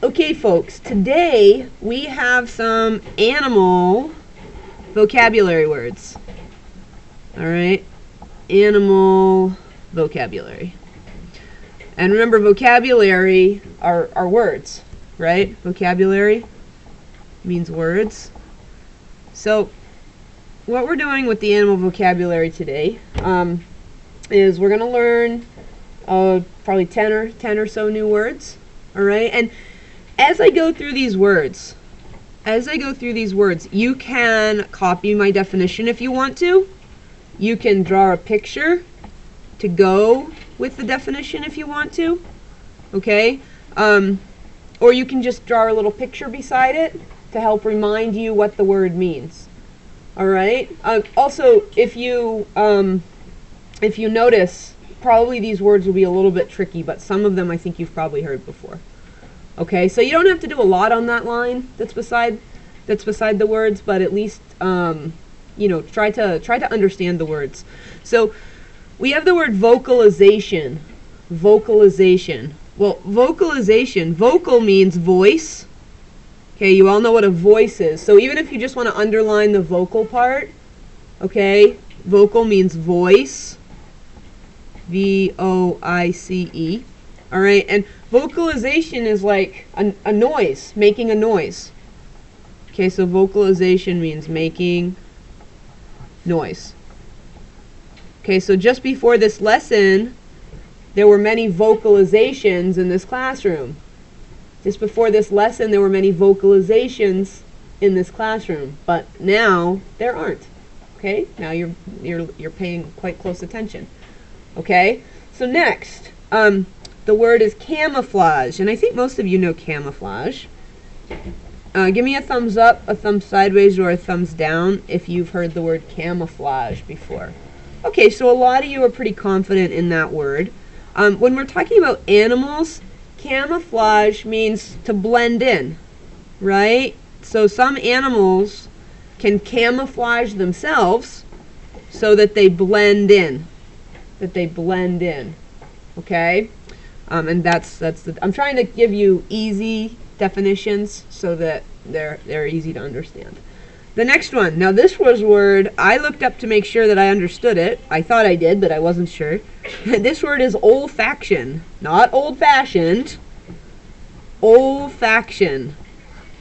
Okay, folks, today we have some animal vocabulary words. All right, animal vocabulary. And remember, vocabulary are words, right? Vocabulary means words. So what we're doing with the animal vocabulary today is we're going to learn probably 10 or so new words. All right, and as I go through these words, you can copy my definition if you want to. You can draw a picture to go with the definition if you want to. Okay, or you can just draw a little picture beside it to help remind you what the word means. All right. Also, if you notice, probably these words will be a little bit tricky, but some of them I think you've probably heard before. Okay, so you don't have to do a lot on that line that's beside the words, but at least try to understand the words. So we have the word vocalization. Vocalization. Well, vocalization. Vocal means voice. Okay, you all know what a voice is. So even if you just want to underline the vocal part, okay, vocal means voice. V-O-I-C-E. All right, and vocalization is like a noise, making a noise. Okay, so vocalization means making noise. Okay, so just before this lesson, there were many vocalizations in this classroom. Just before this lesson, there were many vocalizations in this classroom, but now there aren't. Okay, now you're paying quite close attention. Okay, so next, the word is camouflage, and I think most of you know camouflage. Give me a thumbs up, a thumb sideways, or a thumbs down if you've heard the word camouflage before. Okay, so a lot of you are pretty confident in that word. When we're talking about animals, camouflage means to blend in, right? So some animals can camouflage themselves so that they blend in. Okay? And I'm trying to give you easy definitions so that they're easy to understand. The next one. Now this was a word I looked up to make sure that I understood it. I thought I did, but I wasn't sure. This word is olfaction, not old-fashioned. Olfaction.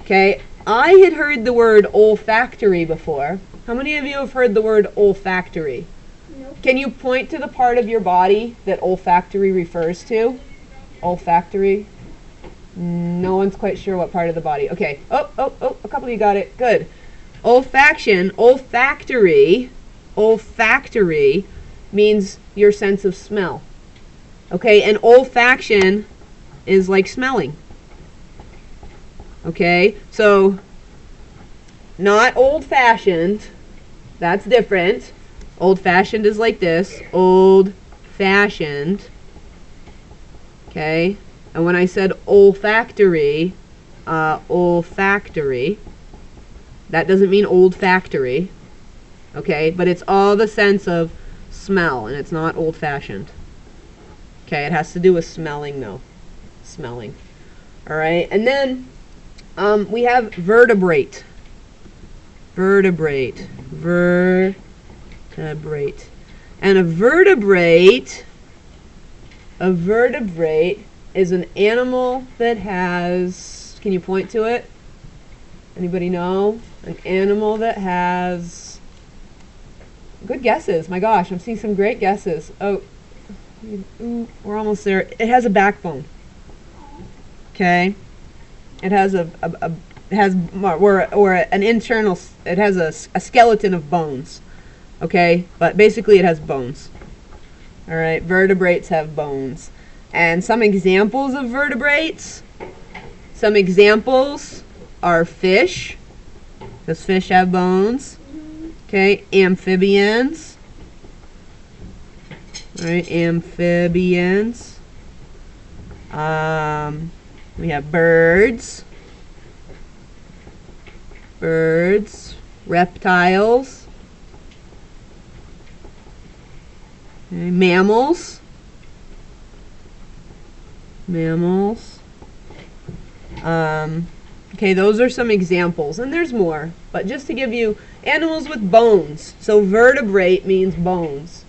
Okay, I had heard the word olfactory before. How many of you have heard the word olfactory? Nope. Can you point to the part of your body that olfactory refers to? Olfactory? No one's quite sure what part of the body. Okay. Oh, a couple of you got it. Good. Olfaction, olfactory means your sense of smell. Okay, and olfaction is like smelling. Okay, so not old-fashioned, that's different. Old-fashioned is like this, old-fashioned. Okay, and when I said olfactory, that doesn't mean old factory, okay, but it's all the sense of smell, and it's not old-fashioned. Okay, it has to do with smelling, though. Smelling. All right, and then we have vertebrate. Vertebrate. Vertebrate. And a vertebrate is an animal that has, can you point to it? Anybody know? An animal that has, good guesses. My gosh, I'm seeing some great guesses. Oh, we're almost there. It has a backbone. Okay. It has an internal, it has a skeleton of bones. Okay, but basically it has bones. All right, vertebrates have bones. And some examples of vertebrates, some examples are fish, because fish have bones. Okay, amphibians. All right, amphibians. We have birds. Reptiles. Okay, mammals. Okay, those are some examples, and there's more, but just to give you animals with bones. So vertebrate means bones.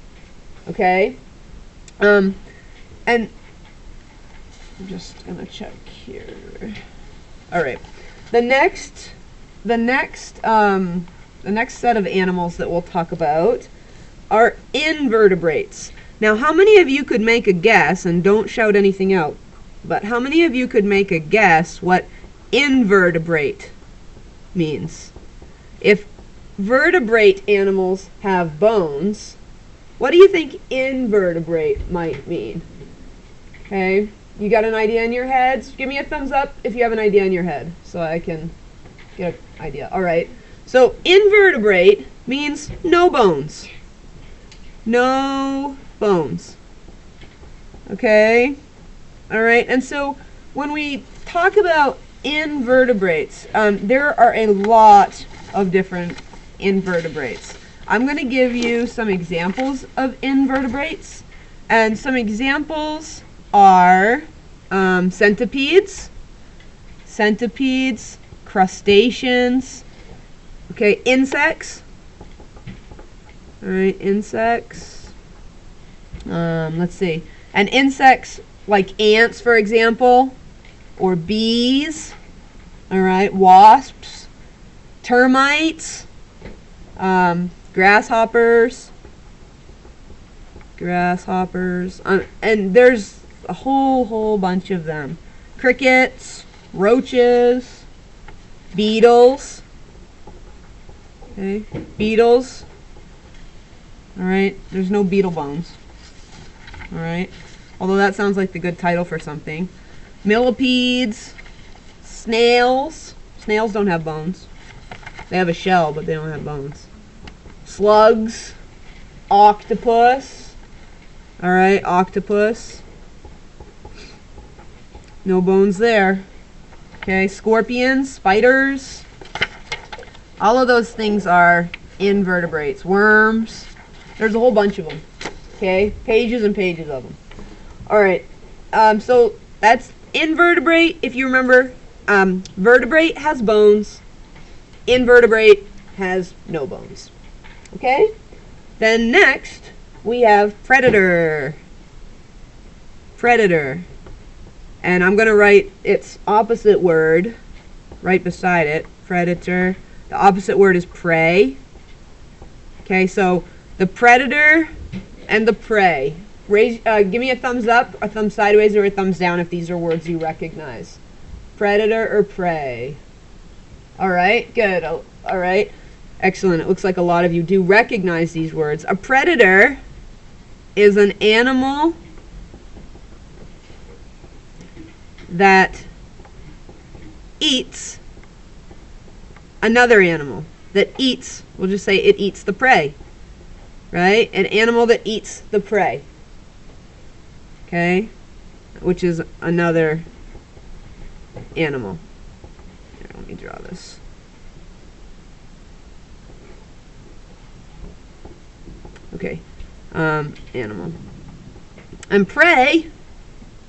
Okay? And I'm just gonna check here. All right. The next set of animals that we'll talk about are invertebrates. Now, how many of you could make a guess, and don't shout anything out, but how many of you could make a guess what invertebrate means? If vertebrate animals have bones, what do you think invertebrate might mean? Okay, you got an idea in your heads? Give me a thumbs up if you have an idea in your head so I can get an idea. All right, so invertebrate means no bones. No bones. Okay, all right, and so when we talk about invertebrates, there are a lot of different invertebrates. I'm going to give you some examples of invertebrates, and some examples are centipedes, crustaceans, okay, insects, all right, insects, let's see, and insects like ants, for example, or bees, all right, wasps, termites, grasshoppers, and there's a whole bunch of them. Crickets, roaches, beetles, okay, beetles, all right, there's no beetle bones, all right, although that sounds like the good title for something. Millipedes, snails don't have bones. They have a shell, but they don't have bones. Slugs, octopus, all right, octopus, no bones there. Okay, scorpions, spiders, all of those things are invertebrates. Worms, there's a whole bunch of them. Okay, pages and pages of them. All right, so that's invertebrate. If you remember, vertebrate has bones, invertebrate has no bones. Okay? Then next, we have predator. Predator. And I'm going to write its opposite word right beside it, predator. The opposite word is prey. Okay, so the predator and the prey. Give me a thumbs up, a thumb sideways, or a thumbs down if these are words you recognize. Predator or prey. All right, good. All right, excellent. It looks like a lot of you do recognize these words. A predator is an animal that eats another animal. That eats, we'll just say it eats the prey. Right? An animal that eats the prey. Okay, which is another animal. Here, let me draw this. Okay, animal. And prey,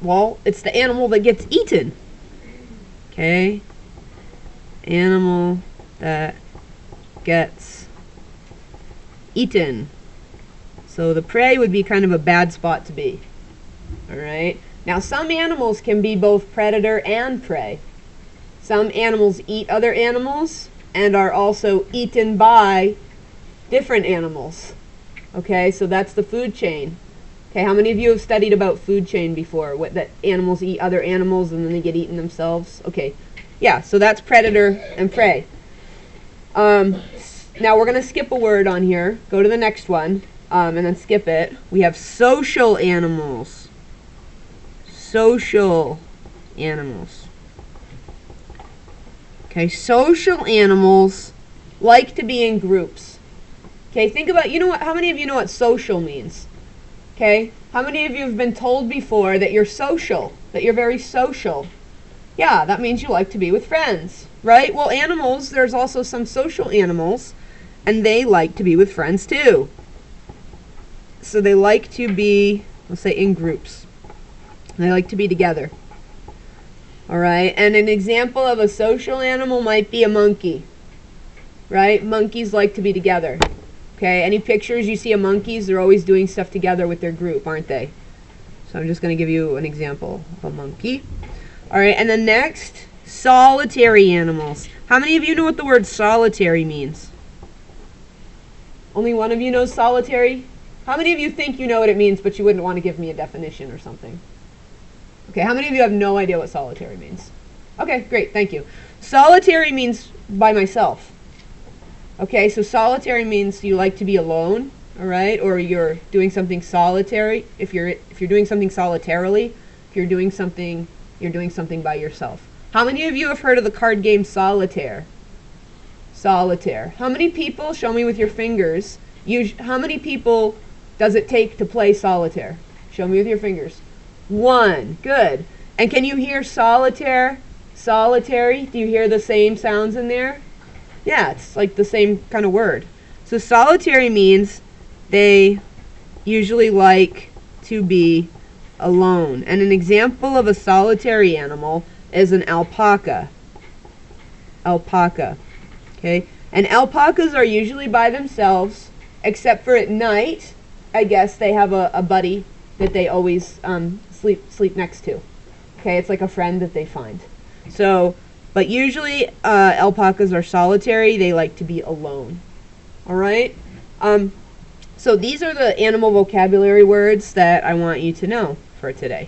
well, it's the animal that gets eaten. Okay, animal that gets eaten. So the prey would be kind of a bad spot to be. Alright, now some animals can be both predator and prey. Some animals eat other animals and are also eaten by different animals. Okay, so that's the food chain. Okay, how many of you have studied about food chain before? That animals eat other animals and then they get eaten themselves? Okay, yeah, so that's predator and prey. Now we're going to skip a word on here. Go to the next one and then skip it. We have social animals. Social animals. Okay, social animals like to be in groups. Okay, think about, you know what, how many of you know what social means? Okay, how many of you have been told before that you're social, that you're very social? Yeah, that means you like to be with friends, right? Well, animals, there's also some social animals, and they like to be with friends too. So they like to be, let's say, in groups. They like to be together. All right, and an example of a social animal might be a monkey, right? Monkeys like to be together. Okay, any pictures you see of monkeys, they're always doing stuff together with their group, aren't they? So I'm just going to give you an example of a monkey. All right, and then next, solitary animals. How many of you know what the word solitary means? Only one of you knows solitary? How many of you think you know what it means, but you wouldn't want to give me a definition or something? Okay, how many of you have no idea what solitary means? Okay, great, thank you. Solitary means by myself. Okay, so solitary means you like to be alone, all right? Or you're doing something solitary. If you're doing something solitarily, if you're doing something by yourself. How many of you have heard of the card game Solitaire? Solitaire. How many people, show me with your fingers, how many people does it take to play solitaire? Show me with your fingers. One. Good. And can you hear solitaire, solitary? Do you hear the same sounds in there? Yeah, it's like the same kind of word. So solitary means they usually like to be alone. And an example of a solitary animal is an alpaca. Alpaca. Okay? And alpacas are usually by themselves, except for at night, I guess they have a buddy that they always sleep next to. Okay, it's like a friend that they find. So, but usually alpacas are solitary. They like to be alone. All right? So these are the animal vocabulary words that I want you to know for today.